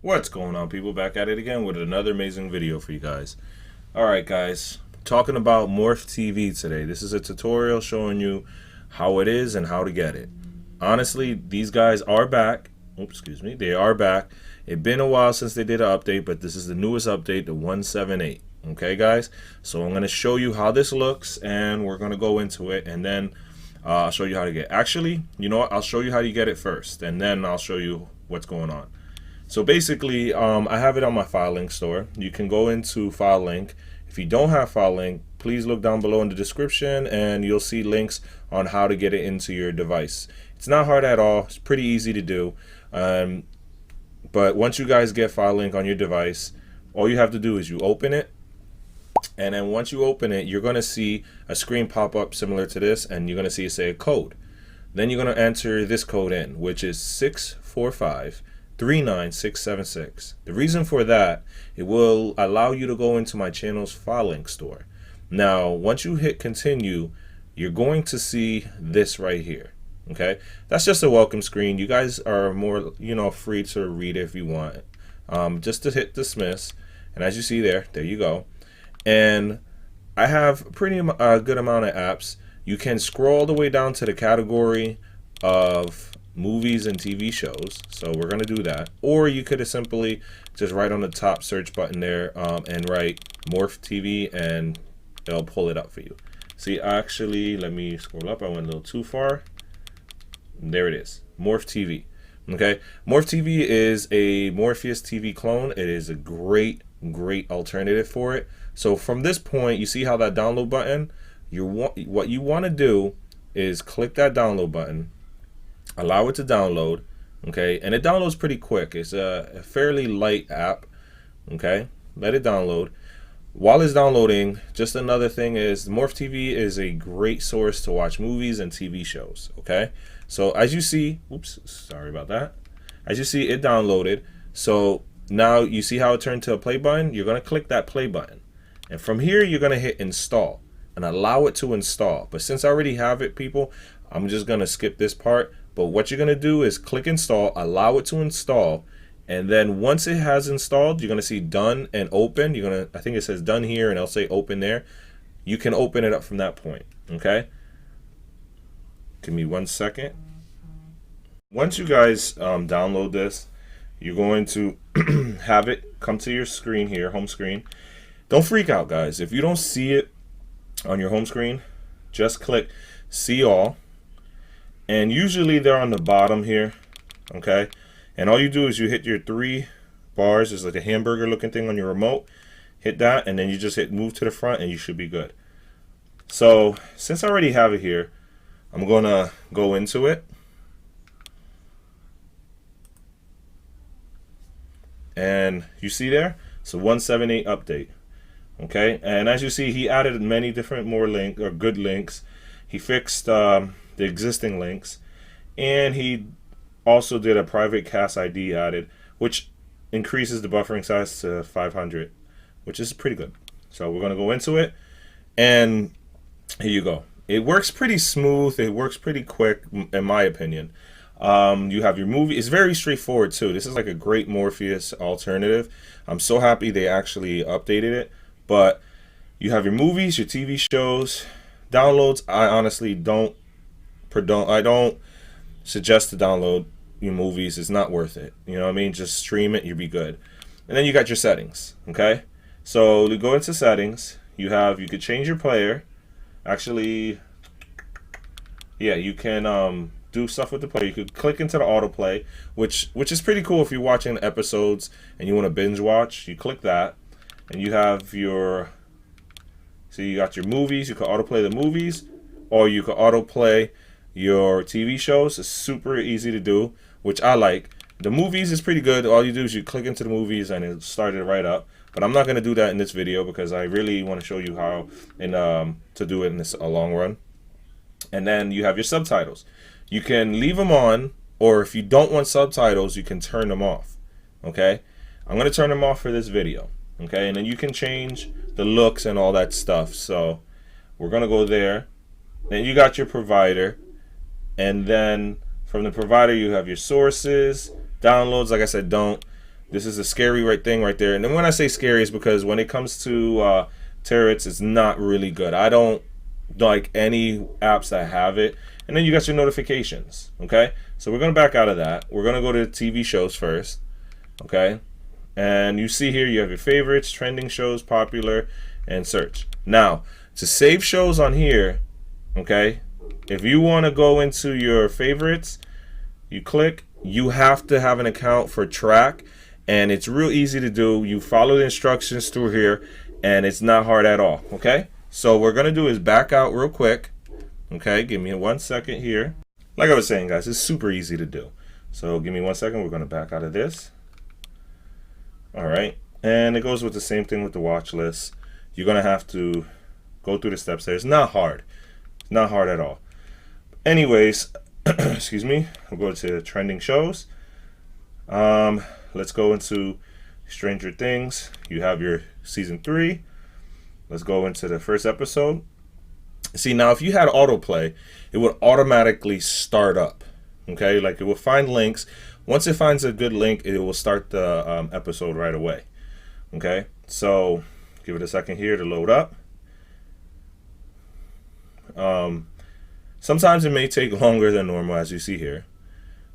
What's going on, people? Back at it again with another amazing video for you guys. Alright guys, talking about Morph TV today. This is a tutorial showing you how it is and how to get it. Honestly, these guys are back. Oops, excuse me. They are back. It's been a while since they did an update, but this is the newest update, the 178. Okay guys, so I'm going to show you how this looks and we're going to go into it, and then I'll show you how to get it. Actually, you know what? I'll show you how you get it first, and then I'll show you what's going on. So basically, I have it on my Filelinked store. You can go into Filelinked. If you don't have Filelinked, please look down below in the description and you'll see links on how to get it into your device. It's not hard at all. It's pretty easy to do. But once you guys get Filelinked on your device, all you have to do is you open it. And then once you open it, you're going to see a screen pop up similar to this, and you're going to see it say a code. Then you're going to enter this code in, which is 645-39676. The reason for that, it will allow you to go into my channel's Filelinked store. Now, once you hit continue, you're going to see this right here. Okay, that's just a welcome screen. You guys are more, free to read it if you want. Just to hit dismiss, and as you see there you go. And I have pretty good amount of apps. You can scroll all the way down to the category of movies and TV shows, so we're going to do that. Or you could simply just write on the top search button there and write Morph TV, and it'll pull it up for you. See, actually, let me scroll up. I went a little too far. There it is, Morph TV. Okay, Morph TV is a Morpheus TV clone. It is a great alternative for it. So from this point, you see how that download button, what you want to do is click that download button, allow it to download, okay, and it downloads pretty quick. It's a fairly light app, okay, let it download. While it's downloading, just another thing is Morph TV is a great source to watch movies and TV shows, okay. So as you see, oops, sorry about that, as you see, it downloaded. So now you see how it turned to a play button. You're going to click that play button, and from here you're going to hit install and allow it to install. But since I already have it, people, I'm just going to skip this part. But what you're going to do is click install, allow it to install, and then once it has installed, you're going to see done and open. You're going to, I think it says done here, and I'll say open there. You can open it up from that point, okay? Give me 1 second. Once you guys download this, you're going to have it come to your screen here, home screen. Don't freak out, guys. If you don't see it on your home screen, just click see all, and usually they're on the bottom here, okay? And all you do is you hit your 3 bars. There's like a hamburger looking thing on your remote. Hit that, and then you just hit move to the front, and you should be good. So since I already have it here, I'm gonna go into it. And you see there, it's a 178 update. Okay, and as you see, he added many different good links. He fixed the existing links, and he also did a private cast ID added, which increases the buffering size to 500, which is pretty good. So we're gonna go into it, and here you go. It works pretty smooth. It works pretty quick, in my opinion. You have your movie. It's very straightforward too. This is like a great Morpheus alternative. I'm so happy they actually updated it. But you have your movies, your TV shows, downloads. I honestly don't suggest to download your movies. It's not worth it. You know what I mean? Just stream it, you'll be good. And then you got your settings. Okay, so to go into settings, you could change your player. Actually, yeah, you can do stuff with the player. You could click into the autoplay, which is pretty cool if you're watching episodes and you want to binge watch. You click that, and you have your, so you got your movies. You can autoplay the movies, or you can autoplay your TV shows. It's super easy to do, which I like. The movies is pretty good. All you do is you click into the movies and it started right up. But I'm not going to do that in this video because I really want to show you how to do it in this long run. And then you have your subtitles. You can leave them on, or if you don't want subtitles, you can turn them off. Okay, I'm going to turn them off for this video. Okay, and then you can change the looks and all that stuff. So we're going to go there. Then you got your provider, and then from the provider you have your sources, downloads. Like I said, don't This is a scary thing right there. And then when I say scary, is because when it comes to turrets, it's not really good. I don't like any apps that have it. And then you got your notifications. Okay, so we're gonna back out of that. We're gonna go to TV shows first. Okay, and you see here you have your favorites, trending shows, popular, and search. Now to save shows on here, okay, if you want to go into your favorites, you click. You have to have an account for track, and it's real easy to do. You follow the instructions through here, and it's not hard at all. Okay, so what we're gonna do is back out real quick. Okay, give me 1 second here. Like I was saying, guys, it's super easy to do. So give me 1 second. We're gonna back out of this. All right, and it goes with the same thing with the watch list. You're gonna have to go through the steps there. It's not hard. It's not hard at all. Anyways, excuse me. We'll go to trending shows. Let's go into Stranger Things. You have your season 3. Let's go into the first episode. See, now if you had autoplay, it would automatically start up. Okay, like it will find links. Once it finds a good link, it will start the episode right away. Okay, so give it a second here to load up. Sometimes it may take longer than normal, as you see here,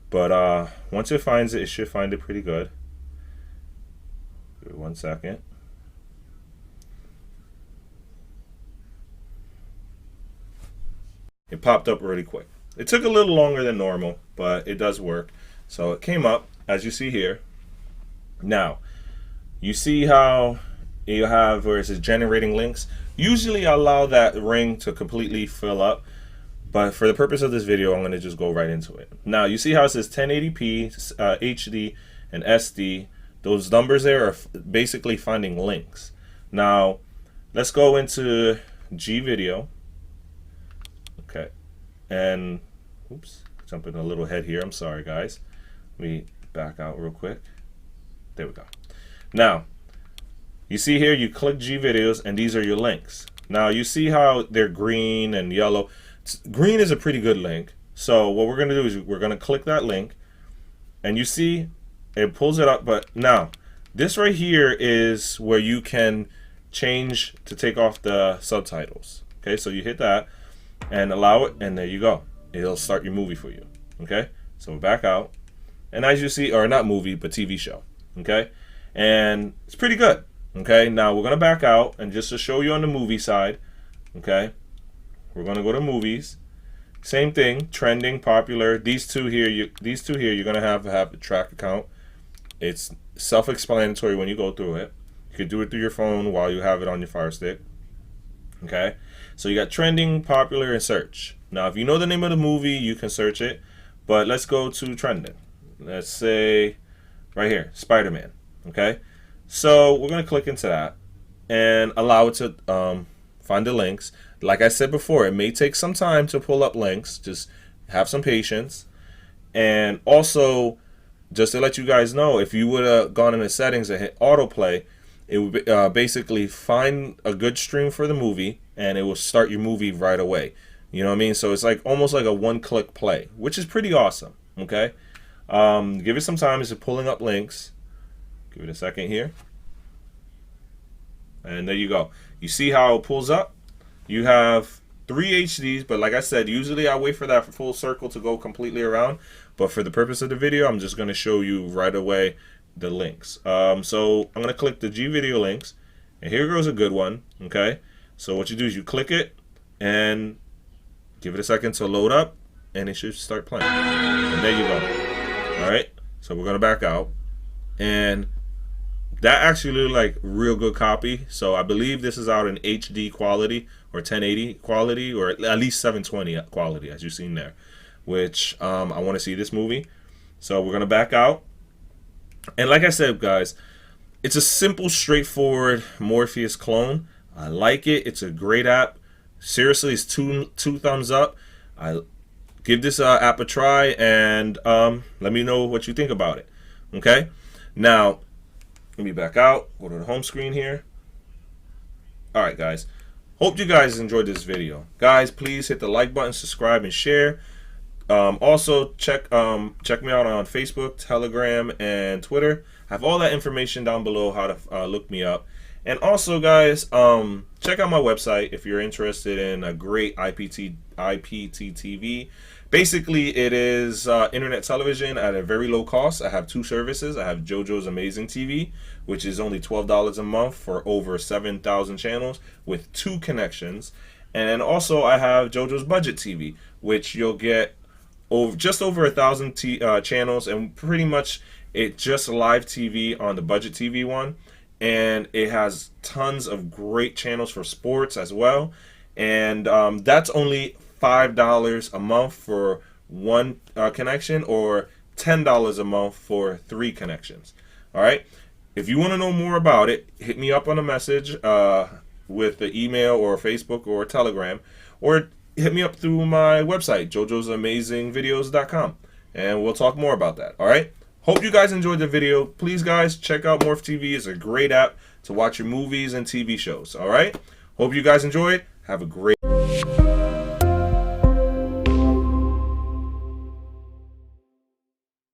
but once it finds it, it should find it pretty good. Give it 1 second. It popped up really quick. It took a little longer than normal, but it does work. So it came up, as you see here. Now, you see how you have where it says generating links. Usually I allow that ring to completely fill up, but for the purpose of this video, I'm going to just go right into it. Now, you see how it says 1080p, HD, and SD. Those numbers there are basically finding links. Now, let's go into G video. Okay, and oops, jumping a little ahead here. I'm sorry, guys. Let me back out real quick. There we go. Now, you see here, you click G videos, and these are your links. Now, you see how they're green and yellow. Green is a pretty good link. So what we're going to do is we're going to click that link, and you see it pulls it up. But now, this right here is where you can change to take off the subtitles. Okay, so you hit that and allow it, and there you go. It'll start your movie for you. Okay, so back out, and as you see, or not movie, but TV show. Okay, and it's pretty good. Okay, now we're gonna back out, and just to show you on the movie side, okay, we're gonna go to movies. Same thing, trending, popular. These two here, you're gonna have a track account. It's self-explanatory when you go through it. You could do it through your phone while you have it on your Fire Stick. Okay, so you got trending, popular, and search. Now, if you know the name of the movie, you can search it, but let's go to trending. Let's say right here, Spider-Man. Okay, so we're gonna click into that and allow it to find the links. Like I said before, it may take some time to pull up links. Just have some patience. And also, just to let you guys know, if you would have gone into settings and hit autoplay, it would basically find a good stream for the movie, and it will start your movie right away. You know what I mean? So it's like almost like a one-click play, which is pretty awesome. Okay, give it some time. It's pulling up links. Give it a second here, and there you go. You see how it pulls up? You have 3 HDs, but like I said, usually I wait for that full circle to go completely around. But for the purpose of the video, I'm just going to show you right away the links. So I'm going to click the G video links, and here goes a good one. Okay, so what you do is you click it and give it a second to load up, and it should start playing. And there you go. All right, so we're going to back out, and that actually looked like real good copy. So I believe this is out in HD quality or 1080 quality, or at least 720 quality, as you've seen there, which I want to see this movie. So we're going to back out. And like I said, guys, it's a simple, straightforward Morpheus clone. I like it. It's a great app. Seriously, it's two thumbs up. I give this app a try, and let me know what you think about it. Okay? Now, let me back out. Go to the home screen here. All right, guys. Hope you guys enjoyed this video. Guys, please hit the like button, subscribe, and share. Also, check me out on Facebook, Telegram, and Twitter. I have all that information down below, how to look me up. And also, guys, check out my website if you're interested in a great IPTV. Basically, it is internet television at a very low cost. I have two services. I have Jojos Amazing TV, which is only $12 a month for over 7,000 channels with 2 connections. And also, I have Jojos Budget TV, which you'll get just over 1,000 channels, and pretty much it's just live TV on the Budget TV one. And it has tons of great channels for sports as well. And that's only $5 a month for 1 connection, or $10 a month for 3 connections. All right. If you want to know more about it, hit me up on a message with the email or Facebook or Telegram, or hit me up through my website, jojosamazingvideos.com, and we'll talk more about that. All right. Hope you guys enjoyed the video. Please, guys, check out Morph TV. It's a great app to watch your movies and TV shows. All right. Hope you guys enjoy it. Have a great